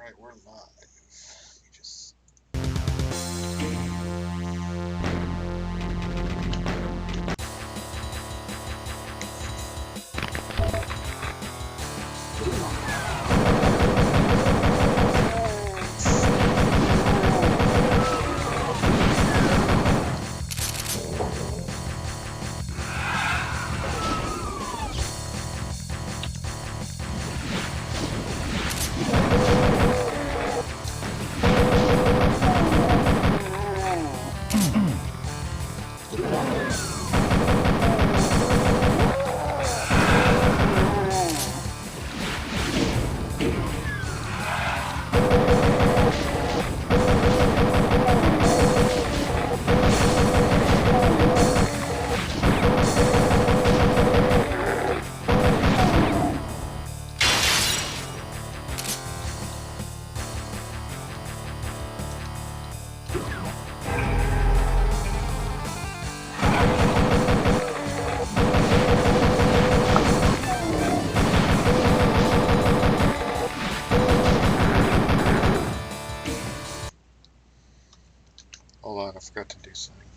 Alright, we're live. Let me just... Hold on, I forgot to do something.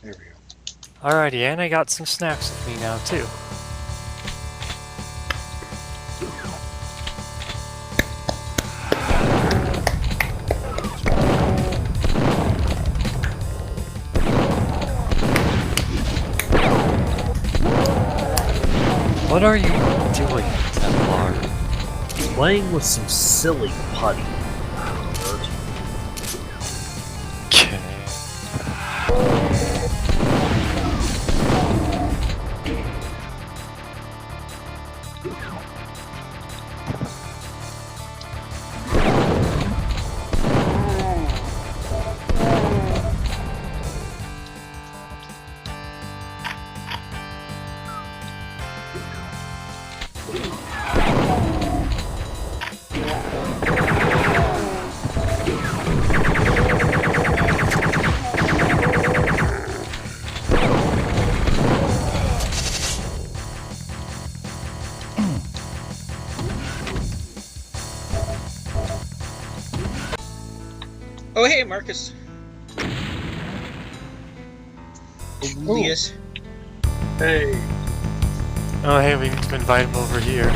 There we go. Alrighty, and I got some snacks with me now, too. What are you doing, Templar? Playing with some silly putty. Okay. Oh, hey, Marcus. Elias. Hey. Oh, hey, we need to invite him over here.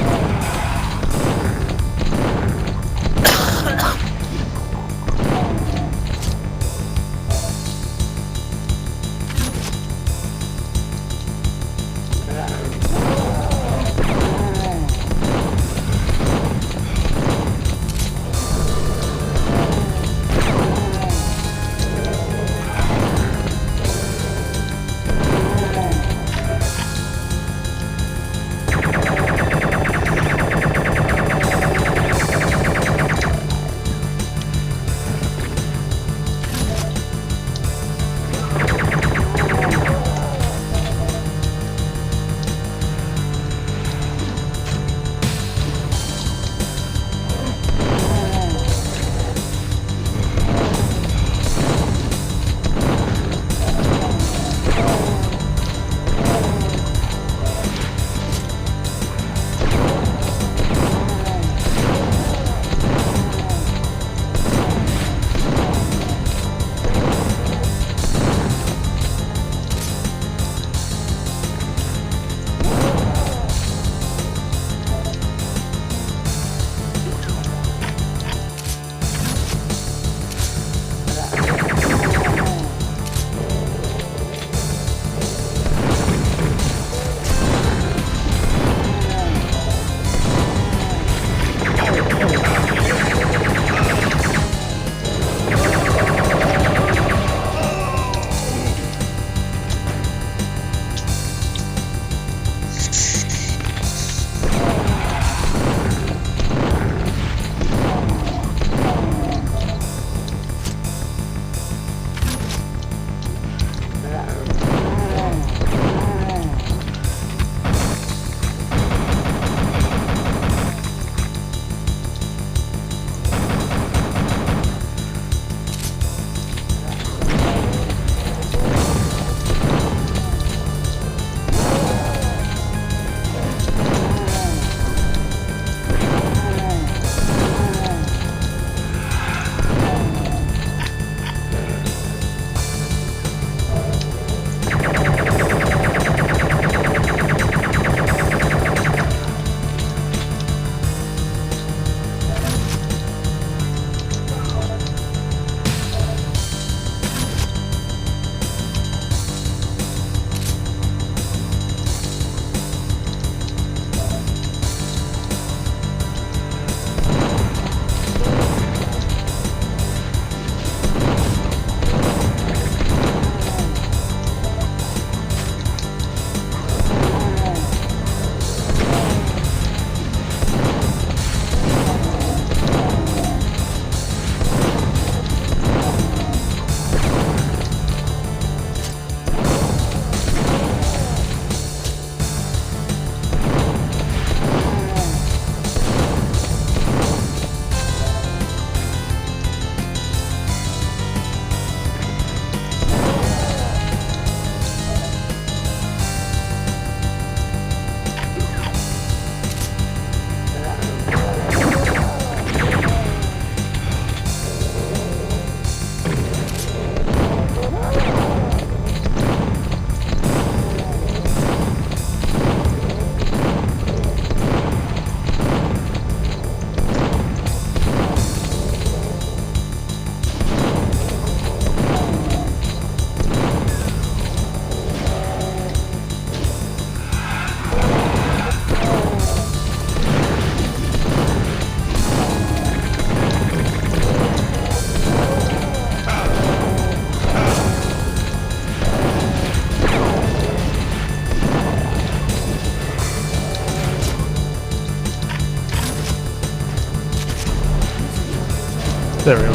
There we are.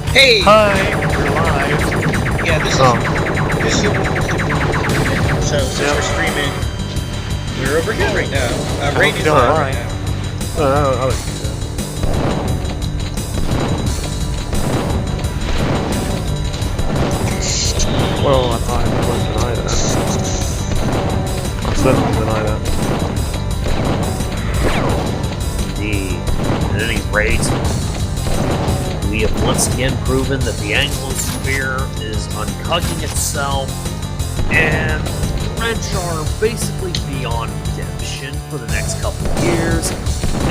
Hey! Hi, we're live. Yeah, this is this is so since we're streaming, we're over here right now. Rainy's don't live mind. right now. I don't do that. Well, I won't deny that. I'll certainly deny that. Indeed. At any rate, we have once again proven that the Anglosphere is uncugging itself, and the French are basically beyond redemption for the next couple of years,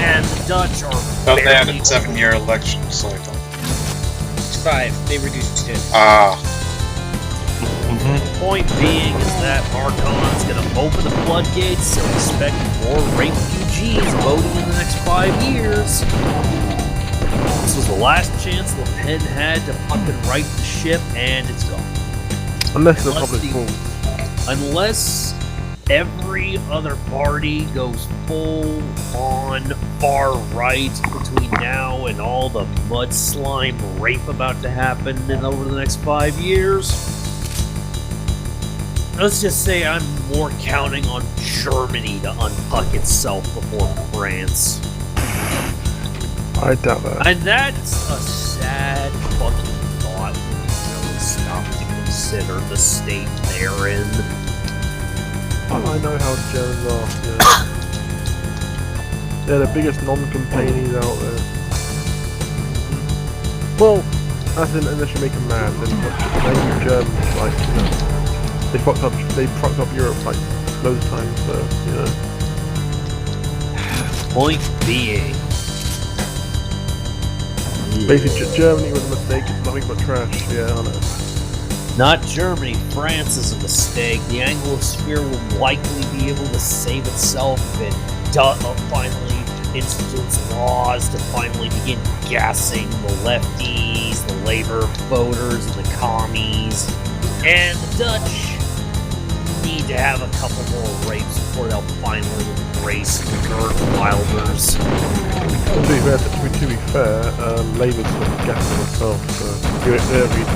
and the Dutch are Thought they had barely a 7-year election cycle. It's 5. They reduced it. Ah. Point being is that Marcon's going to open the floodgates, so expect more refugees voting in the next 5 years. This was the last chance Le Pen had to fucking right the ship, and it's gone. Unless the Republic falls. Unless every other party goes full on far right between now and all the mud slime rape about to happen in over the next 5 years. Let's just say I'm more counting on Germany to unpuck itself before France. I doubt that. And that's a sad fucking thought when you really stop to consider the state they're in. I know how Germans are. Yeah. They're the biggest non-complainers out there. Well, as in, unless you make them mad, then maybe Germans, like, you know, they fucked up Europe like loads of times, so, you know. Point being, Basically, Germany was a mistake, it's nothing but trash, yeah, I know. not Germany, France is a mistake. The Anglosphere will likely be able to save itself if it finally institutes laws to finally begin gassing the lefties, the Labour voters, and the commies. And the Dutch need to have a couple more rapes before they'll finally embrace Gert Wilders. To be fair, Labour's sort of gassing itself, so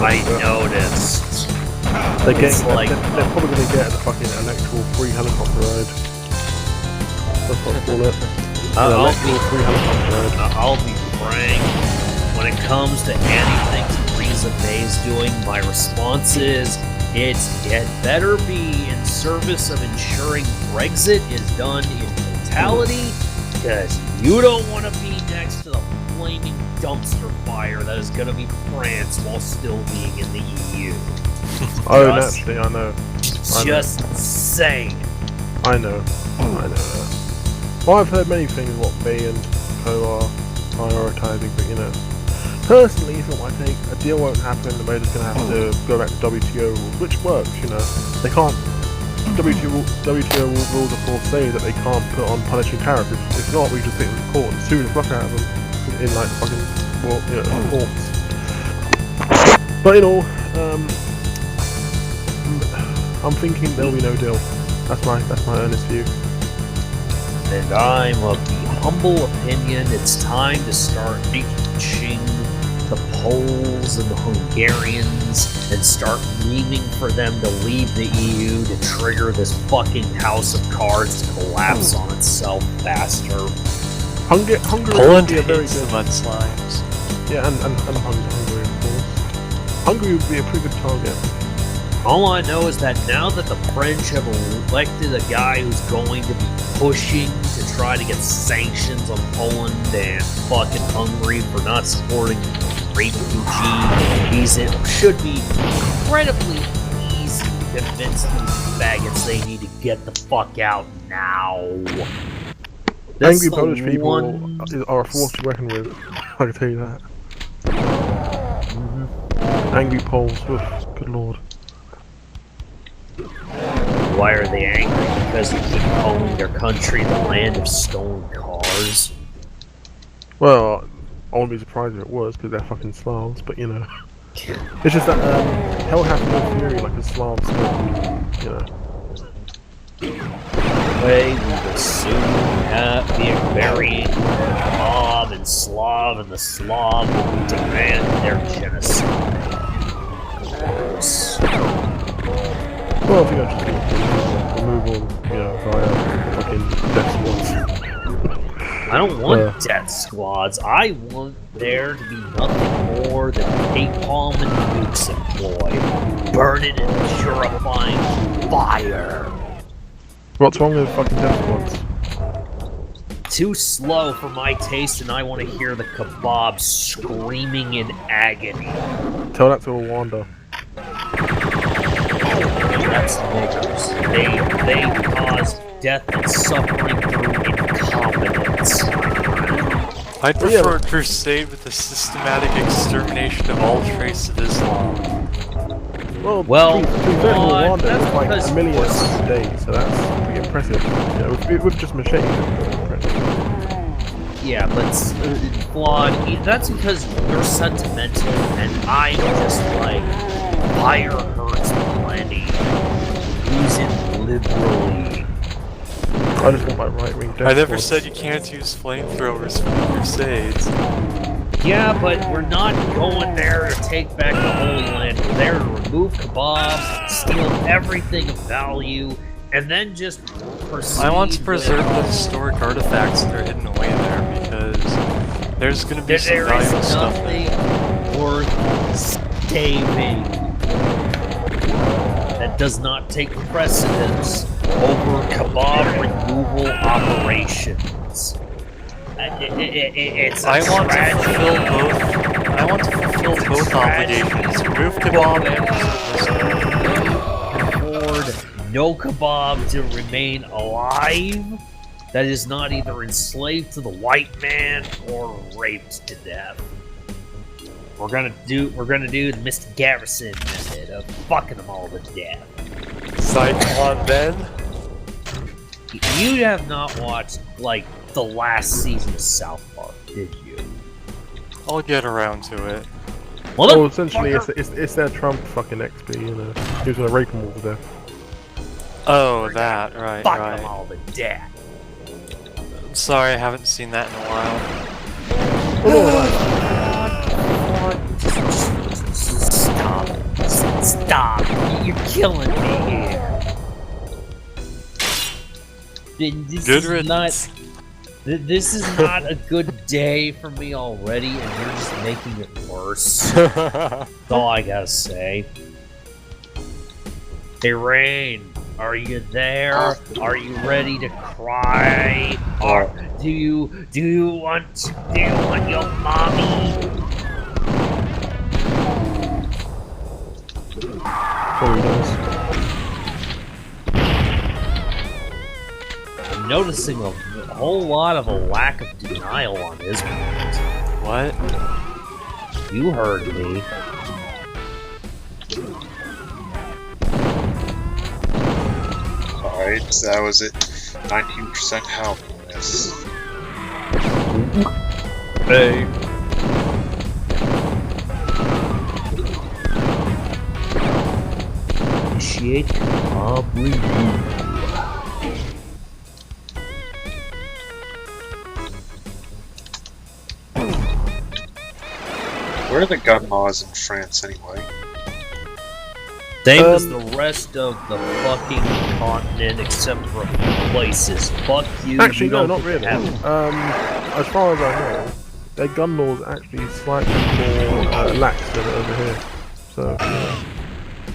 I noticed. They're It's like, they're probably going to get a fucking electoral free helicopter ride. That's what I call it. I'll be frank. When it comes to anything Theresa May's doing, my response is it better be in service of ensuring Brexit is done in totality, because you don't want to be next to the flaming dumpster fire that is going to be France while still being in the EU. Oh, naturally, I know. Just saying. I know that. Well, I've heard many things what May and Co are prioritising, but you know, personally, from what I think, a deal won't happen. The Mayor's going to have to go back to WTO rules, which works. You know, they can't. WTO rules, of course, say that they can't put on punishing tariffs. If not, we just take them to court and sue the fuck out of them in like fucking courts. But in all, I'm thinking there'll be no deal. That's my earnest view. And I'm of the humble opinion it's time to start reaching the Poles and the Hungarians and start memeing for them to leave the EU to trigger this fucking house of cards to collapse on itself faster. Hungary Poland would be a very hates good. the mudslimes. Yeah, and Hungary, of course. Hungary would be a pretty good target. All I know is that now that the French have elected a guy who's going to be pushing to try to get sanctions on Poland and fucking Hungary for not supporting refugees, it should be incredibly easy to convince these faggots they need to get the fuck out now. Angry Polish people are a force to reckon with. I can tell you that. Angry Poles, oof, good lord. Why are they angry? Because they keep calling their country the land of stolen cars? Well, I wouldn't be surprised if it was, because they're fucking Slavs, but you know. It's just that, hell hath no fury like a Slav still, you know. way, we will soon be burying Bob and Slav, and the Slav will demand their genocide. Well, I think I just need to remove all, via fucking death squads. I don't want death squads. I want there to be nothing more than napalm and nukes employed. Burning and purifying fire. What's wrong with fucking death squads? Too slow for my taste, and I want to hear the kebab screaming in agony. Tell that to Rwanda. That's niggers. They cause death and suffering through incompetence. I'd prefer a crusade with the systematic extermination of all trace of Islam. Well, to be fair, Rwanda that's was like because- 1 million a day, so that's pretty impressive. With just machetes, it's impressive. Yeah, but flawed. That's because you're sentimental, and I'm just like, fire hurts plenty. Use it liberally. I just got my right-wing death I never squads. said you can't use flamethrowers for crusades. Yeah, but we're not going there to take back the Holy Land. We're there to remove kebabs, steal everything of value, and then just proceed. I want to preserve the historic artifacts that are hidden away there, because there's going to be some There valuable is stuff nothing there. worth saving that does not take precedence over kebab removal operations. It's a I want to fulfill both obligations. Remove kebab and preserve this. afford no kebab to remain alive that is not either enslaved to the white man or raped to death. We're gonna do the Mr. Garrison method of fucking them all to death. Cyclone then? You have not watched like the last season of South Park, did you? I'll get around to it. Oh, essentially, it's their Trump fucking XP, He was gonna rape them all to death. Oh, that, right, Fuck right. them all to death. I'm sorry, I haven't seen that in a while. Stop. You're killing me here. This is not a good day for me already, and you're just making it worse. That's all I gotta say. Hey, Rain, are you there? Are you ready to cry? Or do you want your mommy? Probably does. I'm noticing a whole lot of a lack of denial on his part. What? You heard me. Alright, so that was it. 19% happiness. Hey. Initiate kebab review. Where are the gun laws in France anyway? Same as the rest of the fucking continent, except for a few places. Fuck you. Actually, you no, don't not really. have- As far as I know, their gun laws are actually slightly more lax than over here. So, yeah.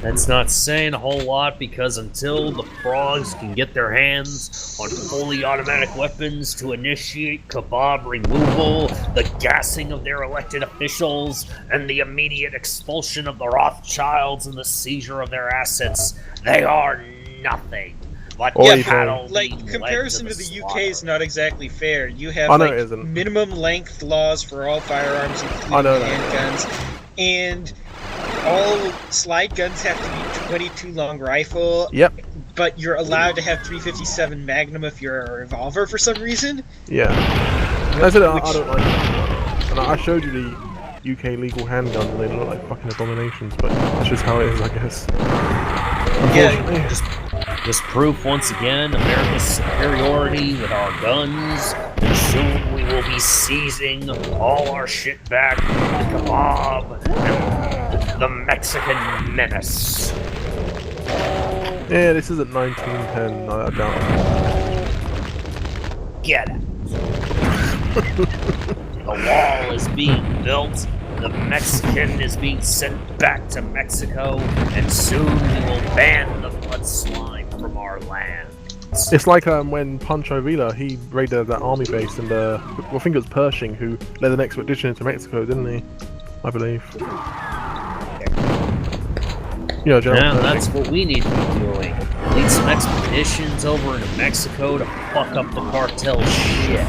That's not saying a whole lot, because until the frogs can get their hands on fully automatic weapons to initiate kebab removal, the gassing of their elected officials, and the immediate expulsion of the Rothschilds and the seizure of their assets, they are nothing. But Yeah, cattle Like, being comparison led to the UK slaughter. is not exactly fair. You have I know like it isn't. minimum length laws for all firearms, I including know that. handguns, and all slide guns have to be 22 long rifle. Yep. But you're allowed to have 357 Magnum if you're a revolver for some reason. Yeah. I said I Which- don't like that. And I showed you the UK legal handguns and they look like fucking abominations, but that's just how it is, I guess. Unfortunately. Yeah, just Just proof once again America's superiority with our guns, and soon we will be seizing all our shit back from the kebab and the Mexican menace. Yeah, this isn't 1910. I doubt Get it. The wall is being built. The Mexican is being sent back to Mexico, and soon we will ban the blood slime from our land. It's like when Pancho Villa, he raided that army base, and I think it was Pershing who led an expedition into Mexico, didn't he? I believe. You know, General Now Pershing. that's what we need to be doing. Lead some expeditions over into Mexico to fuck up the cartel shit.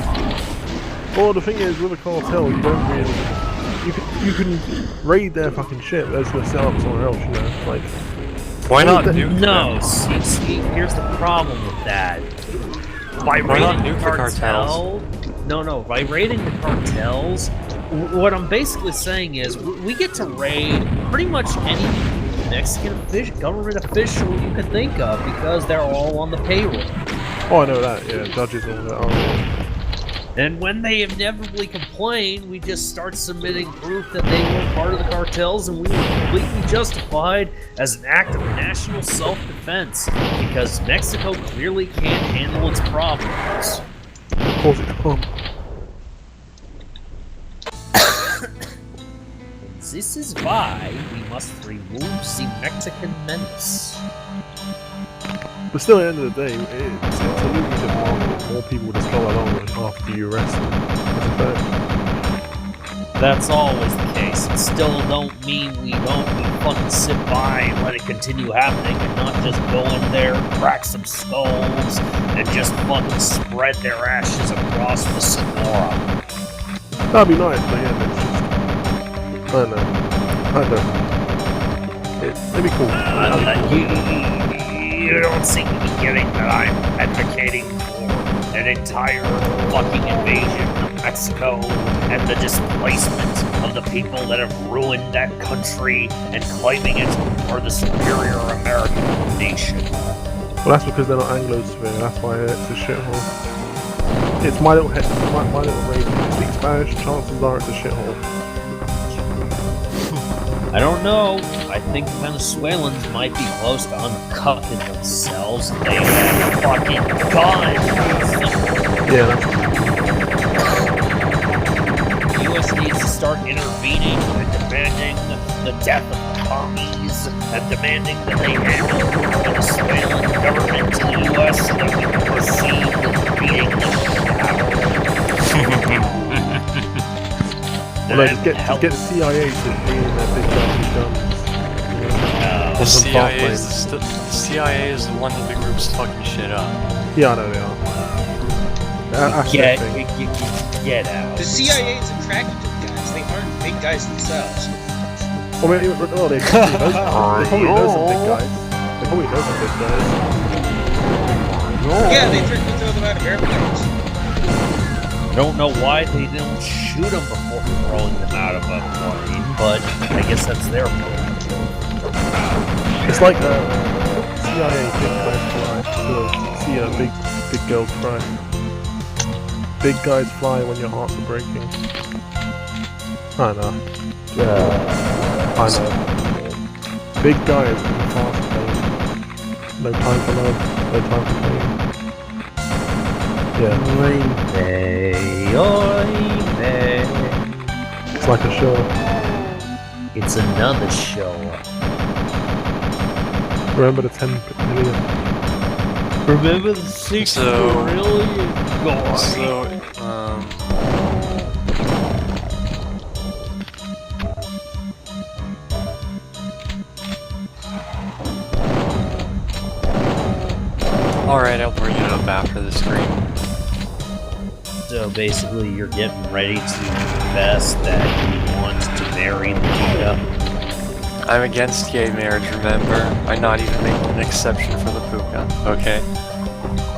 Well, the thing is, with a cartel, you don't really... You can raid their fucking shit, but they're just gonna set up somewhere else, you know? Like... Why not nuke No, them? see, here's the problem with that. By Why not raiding nuke the the cartel... No, by raiding the cartels, what I'm basically saying is, we get to raid pretty much any Mexican government official you can think of, because they're all on the payroll. Oh, I know that, yeah, judges and all that. Oh, yeah. And when they inevitably complain, we just start submitting proof that they were part of the cartels, and we were completely justified as an act of national self-defense, because Mexico clearly can't handle its problems. Of course it can't. This is why we must remove the Mexican menace. But still, at the end of the day, it's a lucrative market. More people just go along with after you arrest them. That's a fact. That's always the case. It still don't mean we fucking sit by and let it continue happening and not just go in there, crack some skulls, and just fucking spread their ashes across the Sonora. That'd be nice, but yeah, it's just... I don't know. It'd be cool. You don't seem to be getting that I'm advocating for an entire fucking invasion of Mexico and the displacement of the people that have ruined that country and claiming it for the superior American nation. Well, that's because they're not Anglosphere. That's why it's a shithole. It's my little race. If you speak Spanish, chances are it's a shithole. I don't know. I think Venezuelans might be close to uncucking themselves. They have fucking guns. Yeah, that's... The U.S. needs to start intervening and demanding the death of the commies and demanding that they handle the Venezuelan government to the U.S. so that we can proceed with beating the shit out of them. Well, just get the CIA to be in their big guns. The CIA is the one that the group's fucking shit up. Yeah, I know they are. That's their thing. Get out. The CIA is attracted to the guys. They aren't big guys themselves. Well, they probably know some big guys. They probably know some big guys. Yeah, they threatened to throw them out of airplanes. I don't know why they didn't shoot them before throwing them out of a plane, but I guess that's their fault. It's like CIA big guys fly. So see big girls cry. Big guys fly when your hearts are breaking. I know. I know. Big guys in fast plane. No time for love. No time for pain. Yeah. It's like a show. It's another show. Remember the 10 million. Remember the 6 million? Alright, I'll bring it up after the stream. So basically, you're getting ready to confess that you want to marry Nikita. I'm against gay marriage, remember? I'm not even making an exception for the puka, okay?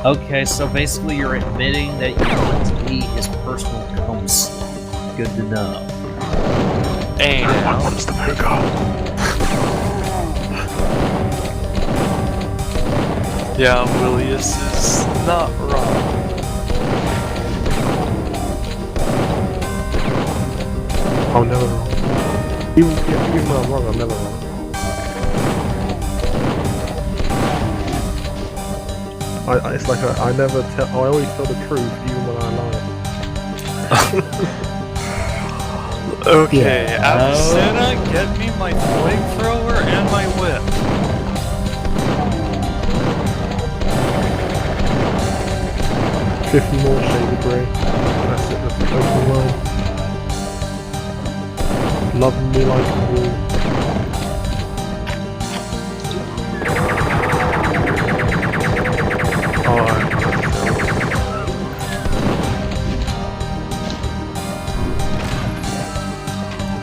Okay, so basically you're admitting that you want to be his personal counsel. Good to know. Hey, now. What's the puka? Yeah, Willius is not wrong. I'm never wrong. Even when I'm wrong, I'm never wrong. It's like I never tell. I always tell the truth, even when I lie. Okay, Avicenna, get me my flamethrower and my whip. $50 more shades of grey. That's it. That's the open line. Love me like a wall.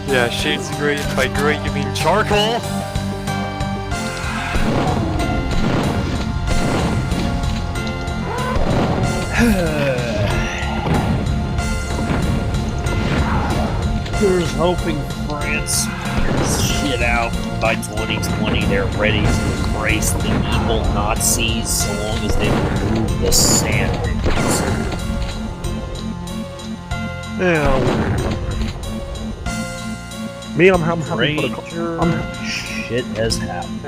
Yeah, shades of grey. By grey, you mean charcoal? Here's hoping France figures shit out by 2020. They're ready to embrace the evil Nazis so long as they remove the sandwiches. Yeah. Me, I'm happy for the shit has happened.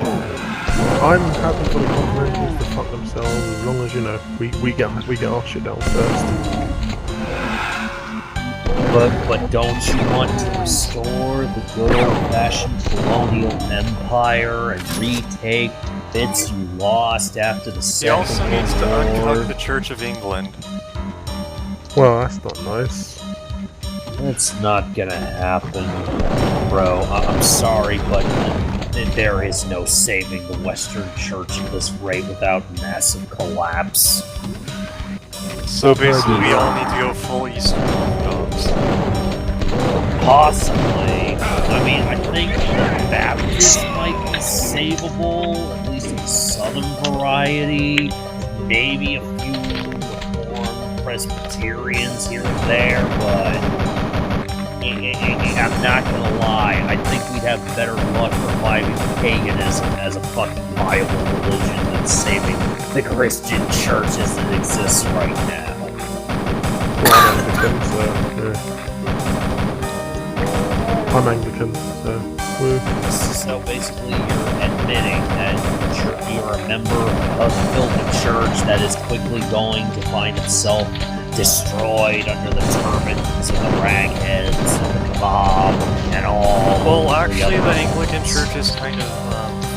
I'm happy for the Continentals to fuck themselves as long as, you know, we get our shit down first. But don't you want to restore the good old-fashioned colonial empire and retake bits you lost after the Second World War? He also needs to unplug the Church of England. Well, that's not nice. That's not gonna happen, bro. I'm sorry, but there is no saving the Western Church at this rate without massive collapse. So basically, we all need to go full Eastern Orthodox. Possibly. I mean, I think the Baptists might be savable, at least in the southern variety. Maybe a few Reformed Presbyterians here and there, but I'm not gonna lie, I think we'd have better luck reviving paganism as a fucking viable religion than saving the Christian church as it exists right now. I'm Anglican, so woo. So basically you're admitting that you're a member of the filthy church that is quickly going to find itself destroyed under the turbans and the ragheads and the kebab and all. Well, actually, the Anglican Church is kind of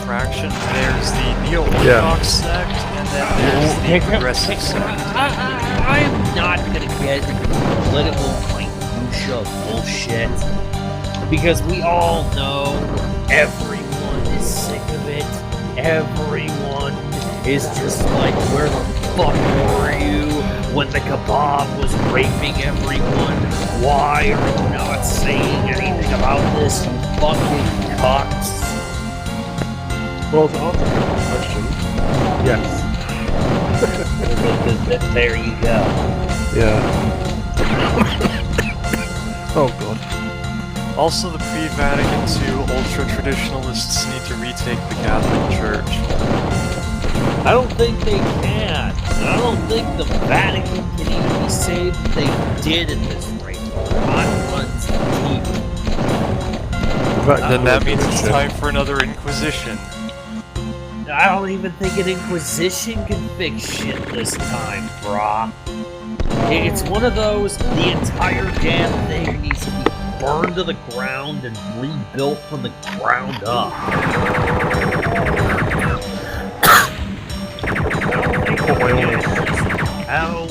fraction. There's the Neo-Orthodox sect, and then there's the Progressive sect. I'm not gonna get into political minutia bullshit because we all know everyone is sick of it. Everyone is just like, where the fuck were you when the kebab was raping everyone? Why are you not saying anything about this, you fucking cocks? Well, to answer that question, yes. There you go. Yeah. Oh god. Also, the pre-Vatican II ultra-traditionalists need to retake the Catholic Church. I don't think they can. And I don't think the Vatican can even be saved if they did at this rate. Not runs deep. Then that means it's time for another Inquisition. I don't even think an Inquisition can fix shit this time, brah. It's one of those, the entire damn thing needs to be burned to the ground and rebuilt from the ground up. How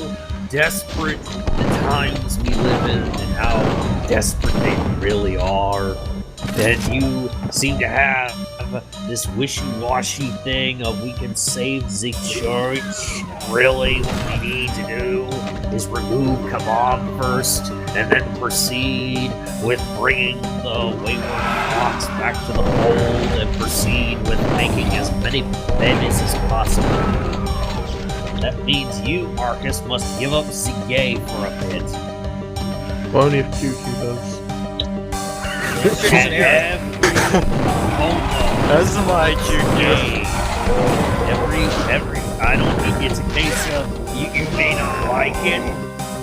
desperate the times we live in and how desperate they really are. That you seem to have this wishy-washy thing of we can save the church. Really, what we need to do is remove kebab first and then proceed with bringing the wayward flocks back to the fold and proceed with making as many babies as possible. That means you, Marcus, must give up the gay for a bit. Well, only if QQ does. And every homo That's my QQ. I don't think it's a case of you may not like it,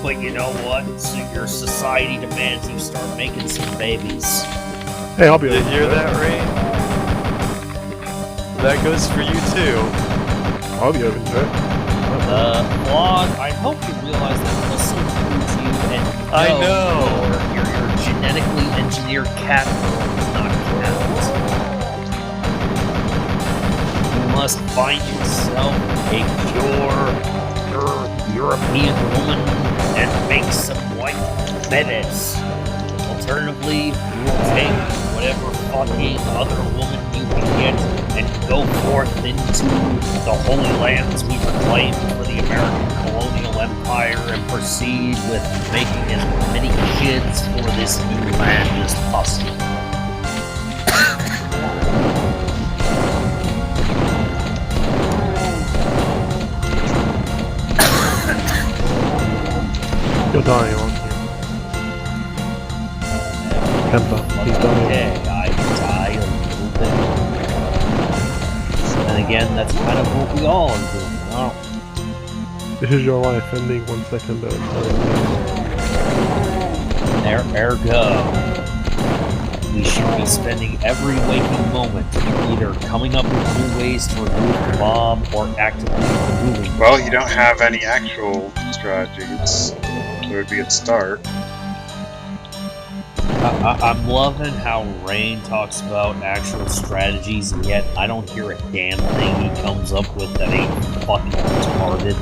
but you know what? So your society demands you start making some babies. Hey, I'll be Did you hear that, Ray? That goes for you too. I'll be open to it. Claude, I hope you realize that this includes you and I know. Your genetically engineered cat girl does not count. You must find yourself a pure European woman and make some white babies. Alternatively, you will take whatever fucking other woman you can get and go forth into the holy lands we reclaimed for the American colonial empire and proceed with making as many kids for this new land as possible. You're dying, aren't you? Kemper, he's dying. Okay, I die a little bit. And again, that's kind of what we all are doing. Oh. This is your life ending 1 second at a time. Ergo, we should be spending every waking moment either coming up with new ways to remove the bomb or actively removing. Well, you don't have any actual strategies. There would be a start. I'm loving how Rain talks about actual strategies, and yet I don't hear a damn thing he comes up with that ain't fucking retarded.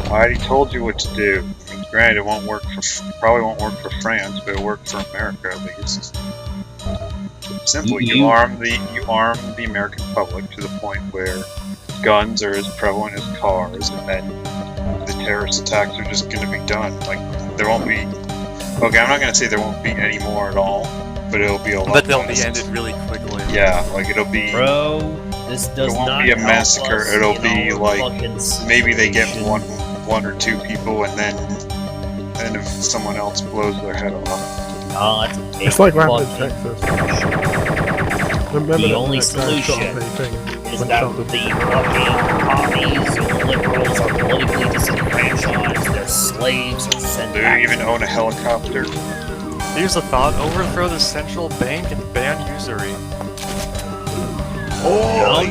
I already told you what to do. I mean, granted, it won't work for, probably won't work for France, but it'll work for America at least. Simple. You arm the American public to the point where guns are as prevalent as cars, and then the terrorist attacks are just going to be done. Like, there won't be. Okay, I'm not going to say there won't be any more at all, but it'll be a lot. But they'll less. be ended really quickly. Yeah, like it'll be. Bro, this does it won't not be a massacre. It'll be like maybe they get situation. one or two people, and then if someone else blows their head off. Not It's like what happened in fucking- Texas. Remember The that only guy shot solution anything is when that shot the them? fucking commies and liberals are politically disenfranchised, their slaves are sent Do you back. even own a helicopter? Here's a thought: overthrow the central bank and ban usury. No.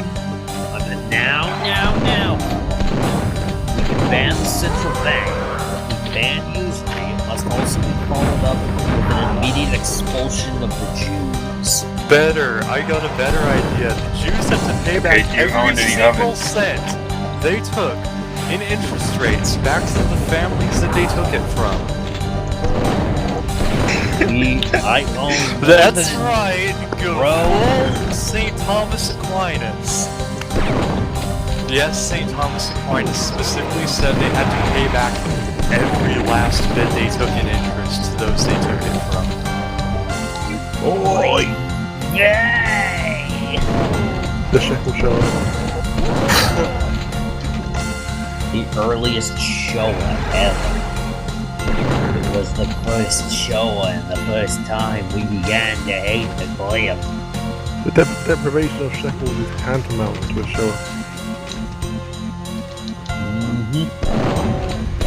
Now. We can ban the central bank. We ban usury. It must also be followed up with an immediate expulsion of the Jews. Better. I got a better idea. The Jews have to pay back do you own every any single ovens? cent they took in interest rates back to the families that they took it from. I own. That's right. Go Bro. full St. Thomas Aquinas. Yes, St. Thomas Aquinas specifically said they had to pay back every last bit they took in interest to those they took it from. Boy. Yay! The shekel show. The earliest Showa ever. It was the first Showa and the first time we began to hate the Goyim. The deprivation of shekels is tantamount to a show.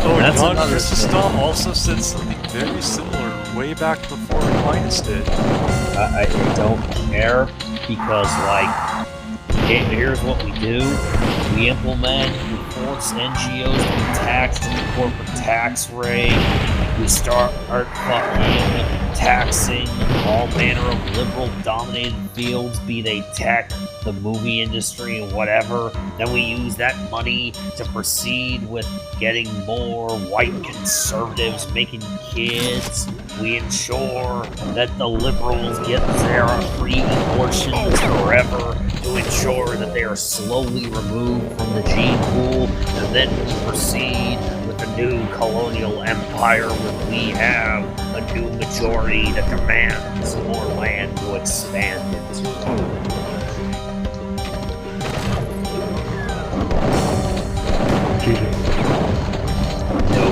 Oh, That's John another Chrysostom also said something very similar way back before Aquinas did. I don't care because, like, here's what we do. We implement, we force NGOs to be taxed at the corporate tax rate. We start fucking taxing all manner of liberal-dominated fields, be they tech, the movie industry, and whatever. Then we use that money to proceed with getting more white conservatives making kids. We ensure that the liberals get their free abortions forever to ensure that they are slowly removed from the gene pool, and then we proceed with the new colonial empire where we have a new majority that demands more land to expand it. GG. No.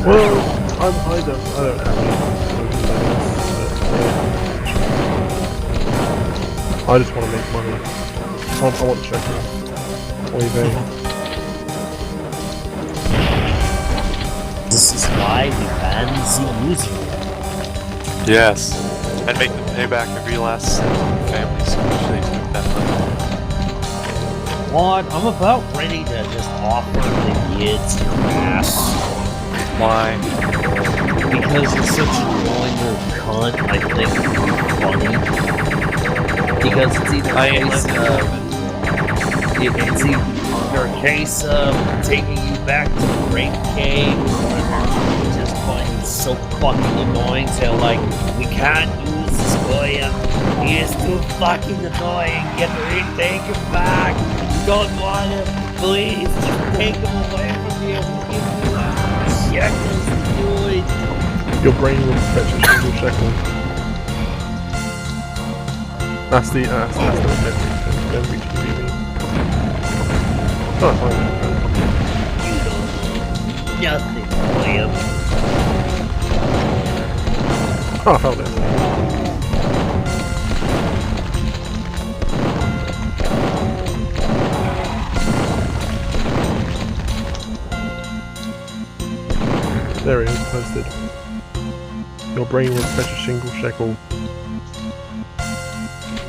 Well, I don't have any. I just want to make money. I want to check it out. What do you think? This is why we ban the user. Yes. And make them pay back every last cent to their families so much they took that money. What? I'm about ready to just offer the kids your ass. Why? Because you're such an annoying little cunt, I think you're funny. Because it's either a case of taking you back to the rape cave, or just find you so fucking annoying, so like, we can't use this guy, he is too fucking annoying, take him back, you don't want him, please, just take him away from me, we'll give you that shekels to do it. Your brain will fetch a single shekel. That's the memory TV. Oh, fine. You don't know nothing, William. Oh, I found it. There it is, posted. Your brain will fetch a single shekel.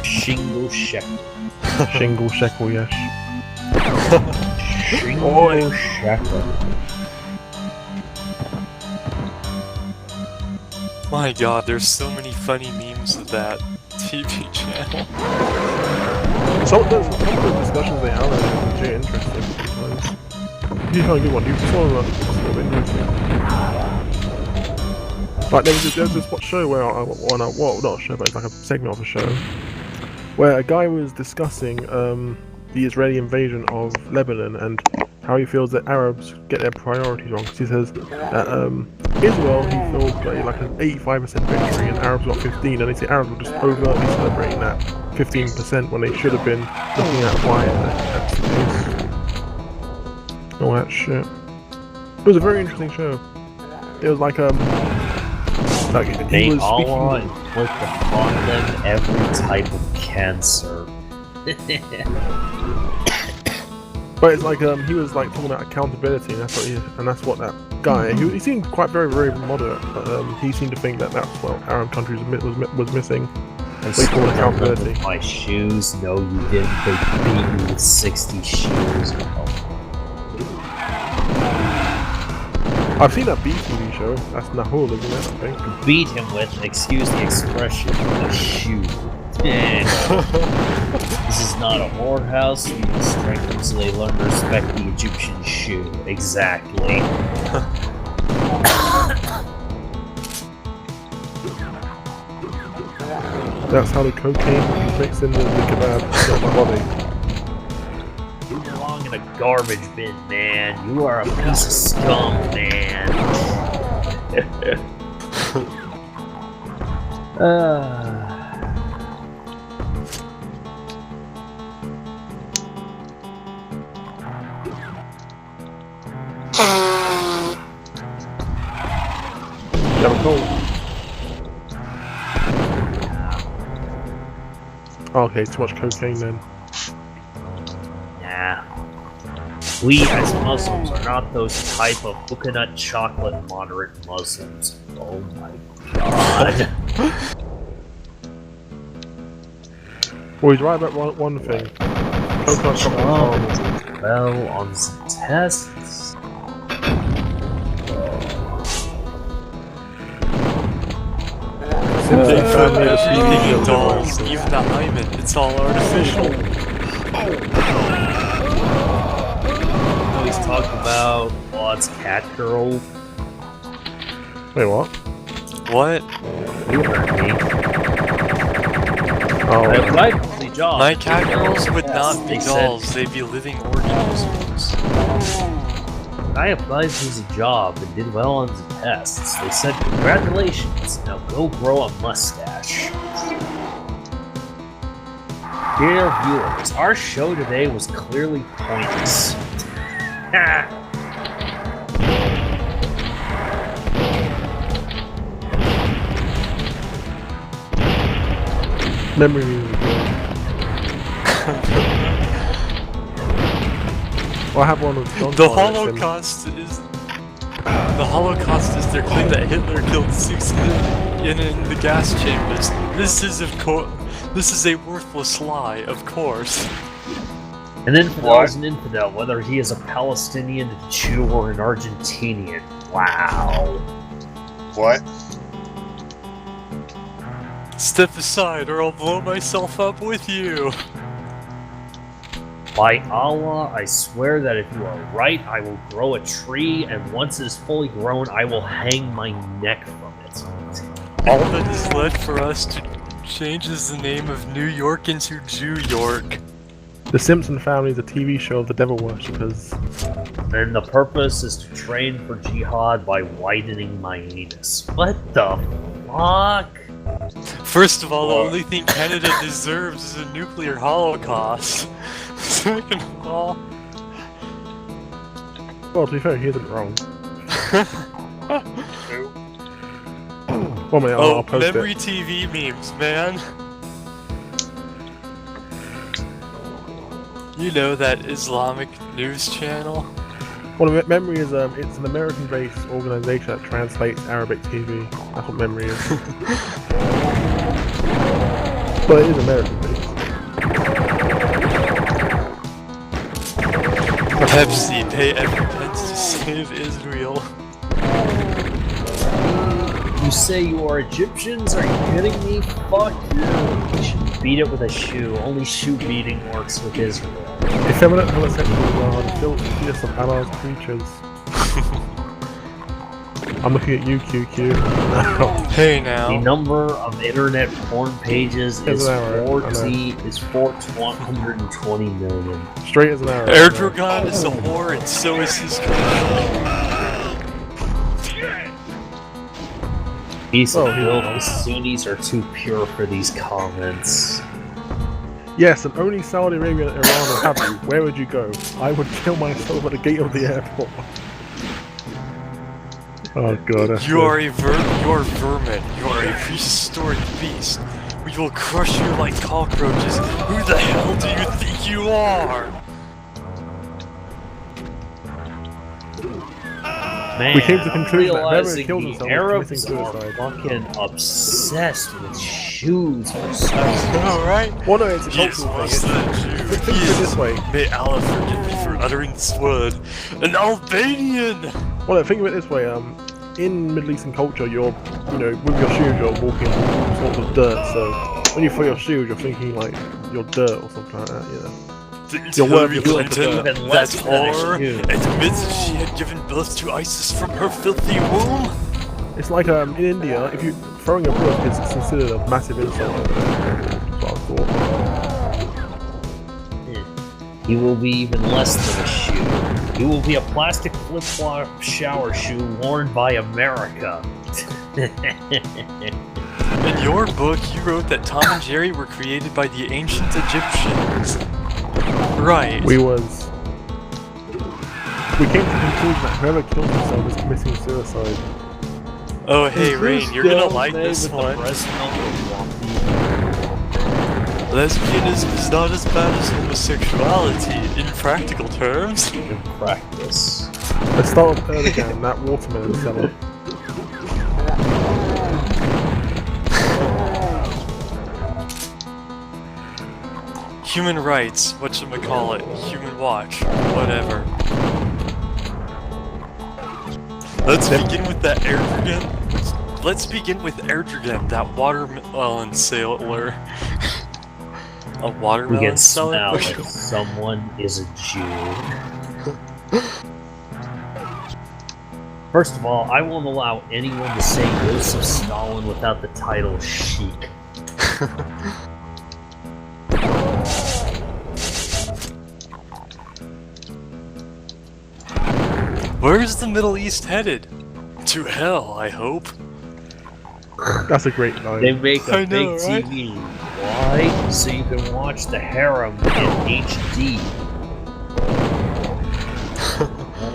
Shingle shekel. Shingle shekel, yes. Shingle shekel. My god, there's so many funny memes of that TV channel. Some of the discussions they have are legit interesting sometimes. You can't get one, you saw that sort of interesting. Like there was this show where not a show, but it's like a segment of a show where a guy was discussing the Israeli invasion of Lebanon and how he feels that Arabs get their priorities wrong. Because he says that Israel, he feels like an 85% victory and Arabs got 15, and they say Arabs were just overtly celebrating that 15% when they should have been looking at why that's the case. All that shit. It was a very interesting show. It was like they was all speaking. want to fund them every type of cancer. But it's like he was like talking about accountability, and that's what that guy. He seemed quite very moderate, but he seemed to think that that's what Arab countries was missing. I They call it accountability. with my shoes. No, you didn't. They beat me with 60 shoes. I've seen that BTV show. That's Nahul, isn't it? I think. Beat him with, excuse the expression, a shoe. This is not a whorehouse. You must strengthen so they learn to respect the Egyptian shoe. Exactly. That's how the cocaine is mixed in the kebab. Not my body. You belong in a garbage bin, man. You are a piece of scum, man. You have a cold? Okay, too much cocaine then. Nah. We as Muslims are not those type of coconut chocolate moderate Muslims. Oh my god. Well, he's right about one thing. Coconut chocolate is horrible. Well, on some tests. Simpson family of Speaking of dolls, even the hymen, it's all artificial. He's talking about Claude's cat girl. Wait, what? What? You heard me. Oh, I applied for the job. My cat girls would not be They said- dolls, they'd be living organisms. I applied for the job and did well on the tests. They said, congratulations, now go grow a mustache. Dear viewers, our show today was clearly pointless. memory music. Well, I have one of John's The Holocaust. Holocaust is their claim that Hitler killed 6 million in the gas chambers. This is a worthless lie, of course. An infidel is an infidel, whether he is a Palestinian, a Jew, or an Argentinian. Wow. What? Step aside or I'll blow myself up with you. By Allah, I swear that if you are right, I will grow a tree, and once it is fully grown, I will hang my neck from it. All that is left for us to change is the name of New York into Jew York. The Simpson Family is a TV show of the devil worshippers. And the purpose is to train for jihad by widening my anus. What the fuck? First of all, the only thing Canada deserves is a nuclear holocaust. Second of all... Well, to be fair, he isn't wrong. Who? Well, mate, I'll post memory it. TV memes, man. You know that Islamic news channel? Well, Memory is it's an American-based organization that translates Arabic TV. That's what Memory is. But it is American-based. Pepsi, pay every pence to save Israel. You say you are Egyptians? Are you kidding me? Fuck you. You should beat it with a shoe. Only shoe beating works with Israel. Effeminate homosexuals are the filthiest of Allah's creatures. I'm looking at you, QQ. Hey The now. number of internet porn pages is As an arrow, I know. 120 million. Straight as an arrow. Erdogan is a whore and so is his country. Piece of Oh, filth, yeah. the Sunnis are too pure for these comments. Yes, and only Saudi Arabia and Iran will have you. Where would you go? I would kill myself at the gate of the airport. Oh god. That's You are vermin. You are a prehistoric beast. We will crush you like cockroaches. Who the hell do you think you are? Man, We came to the conclusion that whoever realizing killed the himself was Arabs committing are suicide. fucking obsessed with shoes for some Alright. Well, no, it's a He is cultural worse thing. than a Jew. Think He of it is, this way. may Allah forgive me for uttering this word, an Albanian! Well, think of it this way. In Middle Eastern culture, you're, with your shoes, you're walking on sorts of dirt. So when you throw your shoes, you're thinking like you're dirt or something like that. Didn't You're Hillary worthy of Clinton, even that less than a whore, shoe. admits that she had given birth to ISIS from her filthy womb? It's like in India, if you throwing a book is considered a massive insult. That's what I thought. He will be even less than a shoe. He will be a plastic flip-flop shower shoe worn by America. In your book, you wrote that Tom and Jerry were created by the ancient Egyptians. Right. We came to the conclusion that whoever killed himself was committing suicide. Oh, hey, Rain, you're gonna like Made this with the one. breast milk of Lumpy. Lesbianism is not as bad as homosexuality, in practical terms. In practice. Let's start with Erdogan, that watermelon seller. Human rights, whatchamacallit, Human Watch, whatever. Let's begin with that Erdogan. Let's begin with Erdogan, that watermelon sailor. A We watermelon can smell seller? if someone is a Jew. First of all, I won't allow anyone to say Joseph Stalin without the title Sheik. Where is the Middle East headed? To hell, I hope. That's a great They line. make a I big know, right? TV. Why? So you can watch the harem in HD.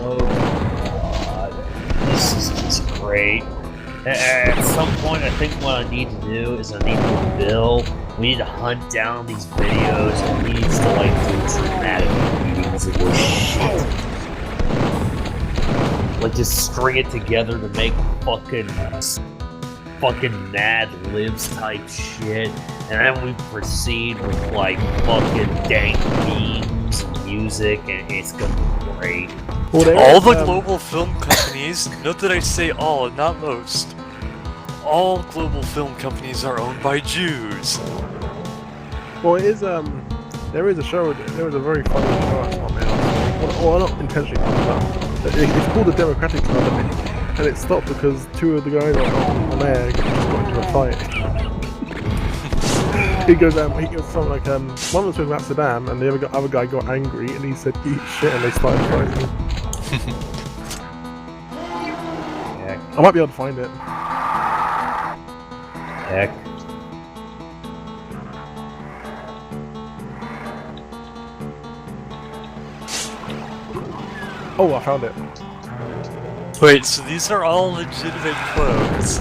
Oh god. This is just great. At some point, I think what I need to do is I need to bill We need to hunt down these videos, and he needs to like do dramatic readings of this shit. Like just string it together to make fucking Mad Libs type shit, and then we proceed with like fucking dank memes and music, and it's gonna be great. Well, All the global film companies, note that I say all and not most, all global film companies are owned by Jews. Well, it is, there is a show, there was a very funny show I saw on well, not intentionally funny, but it's called The Democratic Club, and it stopped because two of the guys on air just got into a fight. he goes something like, one was talking about Saddam, and the other guy got angry, and he said, eat shit, and they started fighting. I might be able to find it. Heck. Oh, I found it. Wait, so these are all legitimate quotes?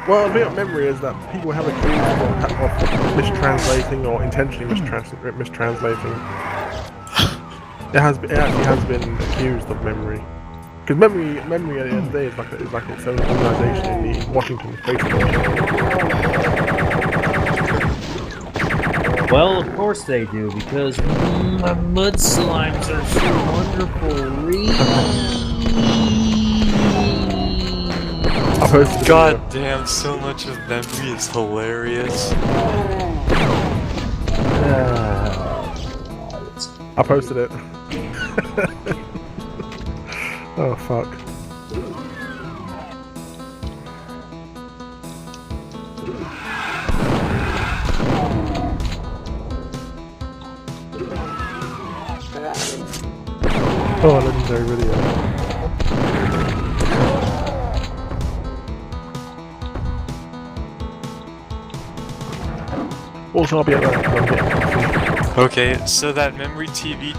Well, the thing about memory is that people have accused of mistranslating or intentionally mistranslating. It actually has been accused of memory. Because memory at the end of the day is like its own organisation in the Washington baseball. Well, of course they do, because my mud slimes are so wonderful. God damn, so much of memory is hilarious. I posted it. Oh fuck. Oh, legendary video. Also, I'll be at that. Okay, so that Memory TV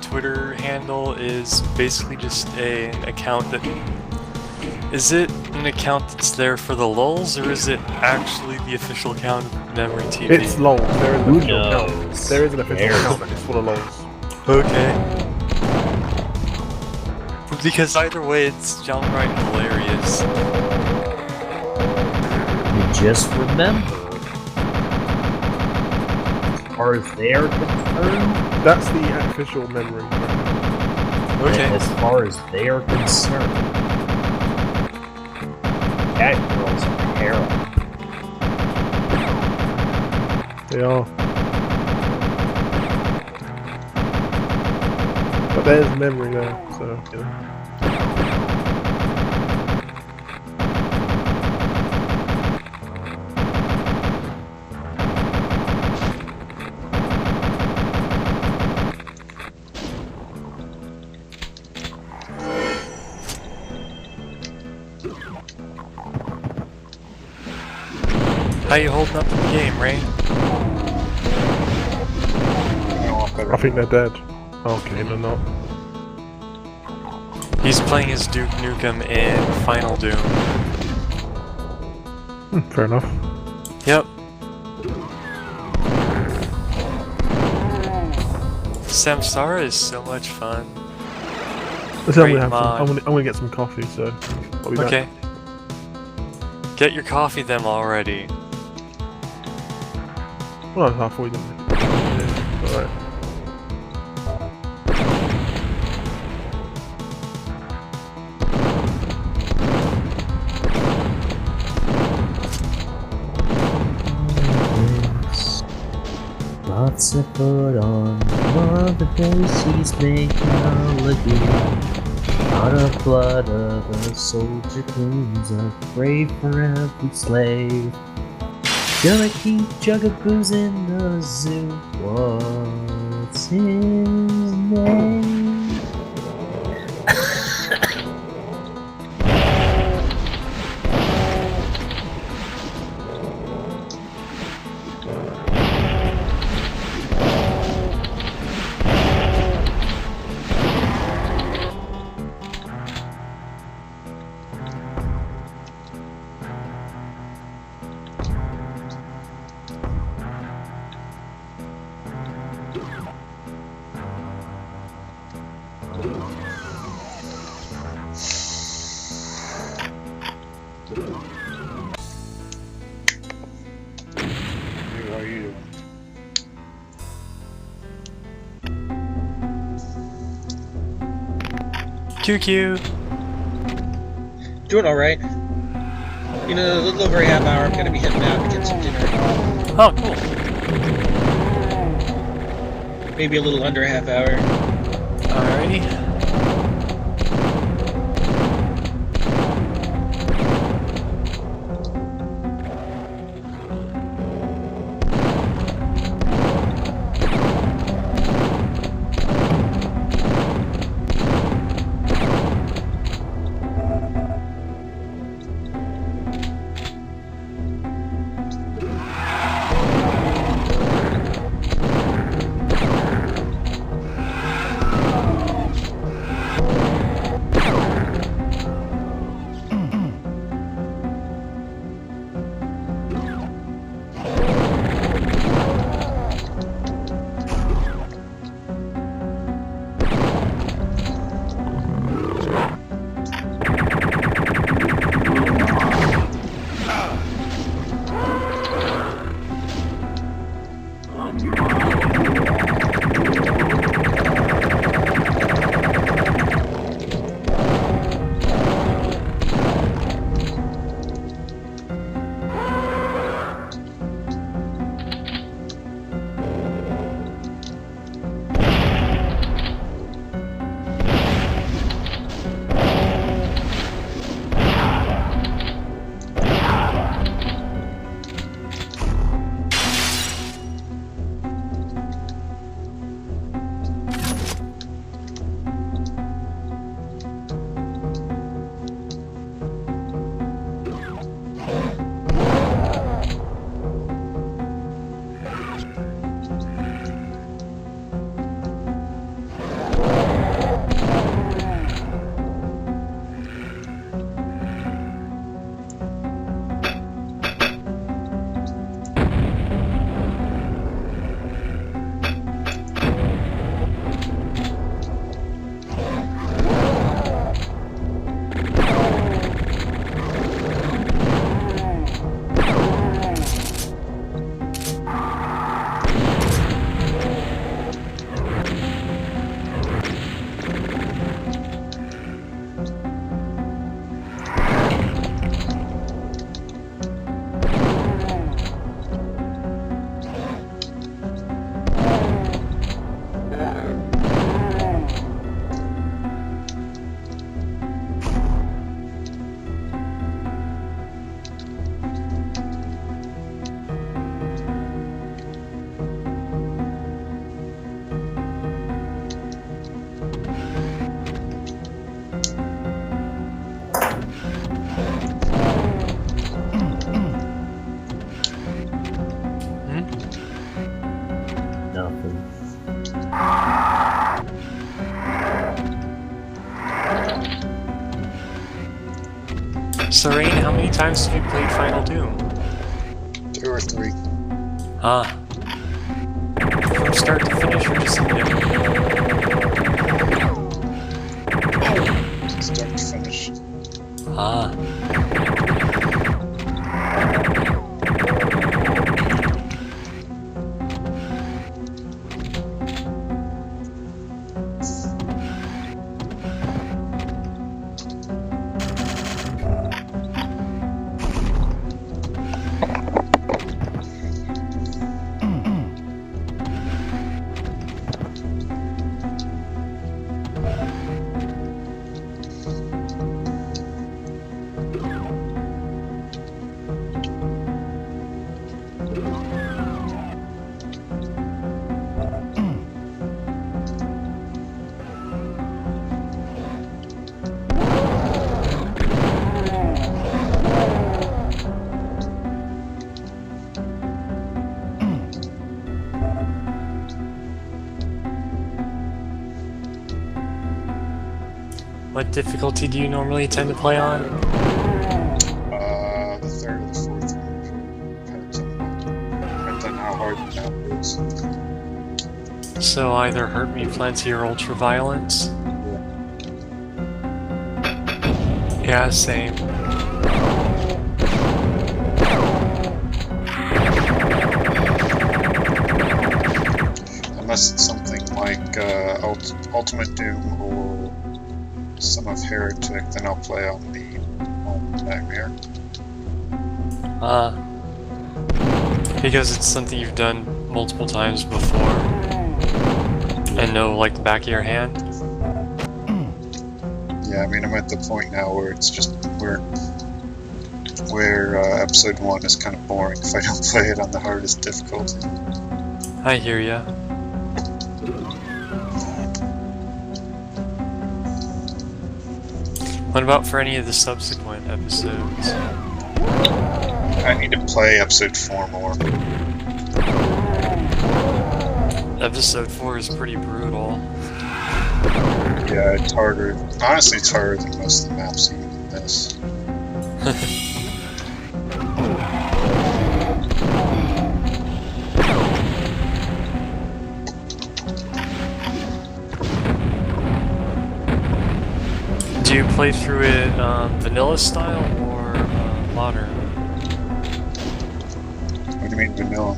Twitter handle is basically just an account that... Is it an account that's there for the lulz, or is it actually the official account of Memory TV? It's lulz. There is an official account. knows? There is an official account that is full of lulz. Okay. Because either way, it's downright hilarious. Just remember, as far as they're concerned, That's the official memory. Okay. as far as they're concerned, cat girls are harem. They are. But there's memory there, so, you know. How you holding up in the game, Ray? I think they're dead. Okay, they're not. He's playing as Duke Nukem in Final Doom. Fair enough. Yep. Samsara is so much fun. Let's see, Great I'm mod. gonna get some coffee, so I'll be back. Okay. Get your coffee then already. Well, I thought we didn't. Alright. Lots of foot on the face he's making a lagoon. Out of blood of a soldier cleans a grave for every slave. Gonna keep jug of booze in the zoo. What's his name? How are you doing? QQ. Doing alright. In a little over a half hour, I'm gonna be heading out to get some dinner. Oh, cool. Maybe a little under a half hour. Alrighty. Serene, how many times have you played Final Doom? 2 or 3. Ah. From start to finish or just in the Start to finish. Ah. What difficulty do you normally tend to play on? The 3rd or the 4th. Depends on how hard the map is. So either Hurt Me Plenty or Ultra Violence? Yeah. Yeah, same. Unless it's something like Ultimate Doom or Son of Heretic, then I'll play on the Nightmare. Because it's something you've done multiple times before and know like the back of your hand. Yeah, I mean, I'm at the point now where it's just where episode 1 is kind of boring if I don't play it on the hardest difficulty. I hear ya. What about for any of the subsequent episodes? I need to play episode 4 more. Episode 4 is pretty brutal. Yeah, it's harder. Honestly, it's harder than most of the maps even in this. Do you play through it vanilla style or modern? What do you mean vanilla?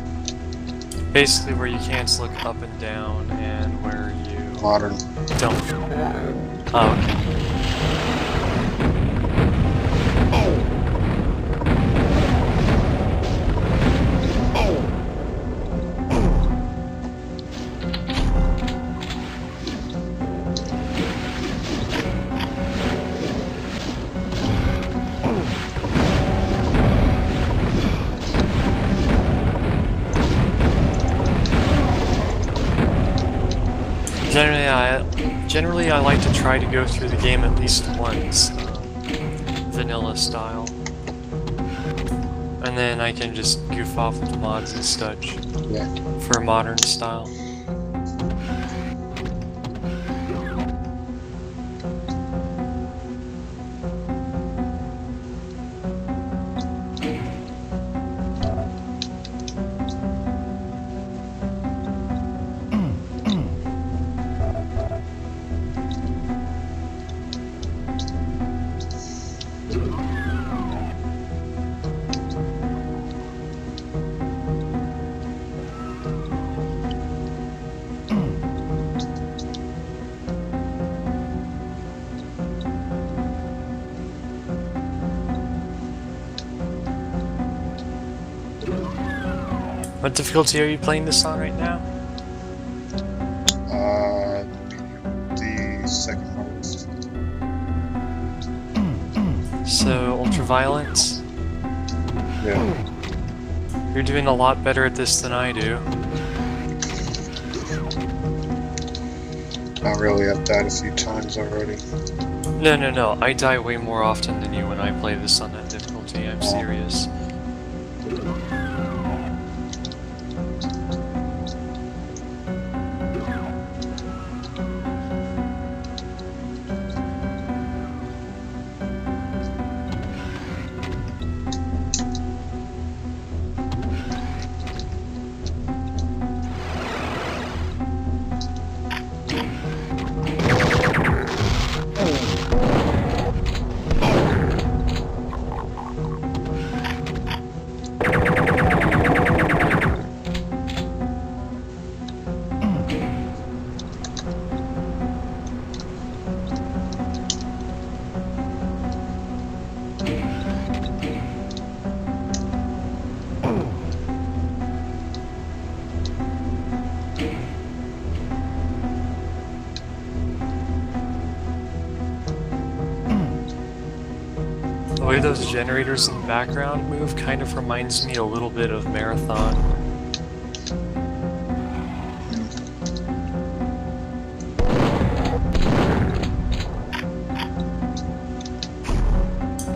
Basically where you can't look up and down and where you Modern. don't. Oh, okay. Generally, I like to try to go through the game at least once, vanilla style, and then I can just goof off with the mods and such. Yeah. For modern style. What difficulty are you playing this on right now? The second hardest. So, ultraviolence? Yeah. You're doing a lot better at this than I do. Not really. I've died a few times already. No. I die way more often than you when I play this on that difficulty. I'm serious. The way those generators in the background move kind of reminds me a little bit of Marathon.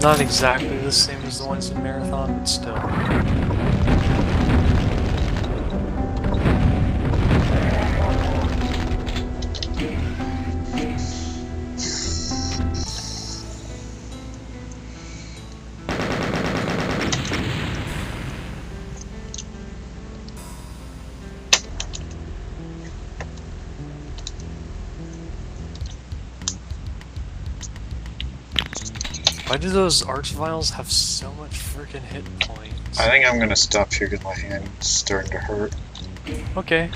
Not exactly the same as the ones in Marathon, but still. Why do those arch vials have so much freaking hit points? I think I'm gonna stop here because my hand's starting to hurt. Okay.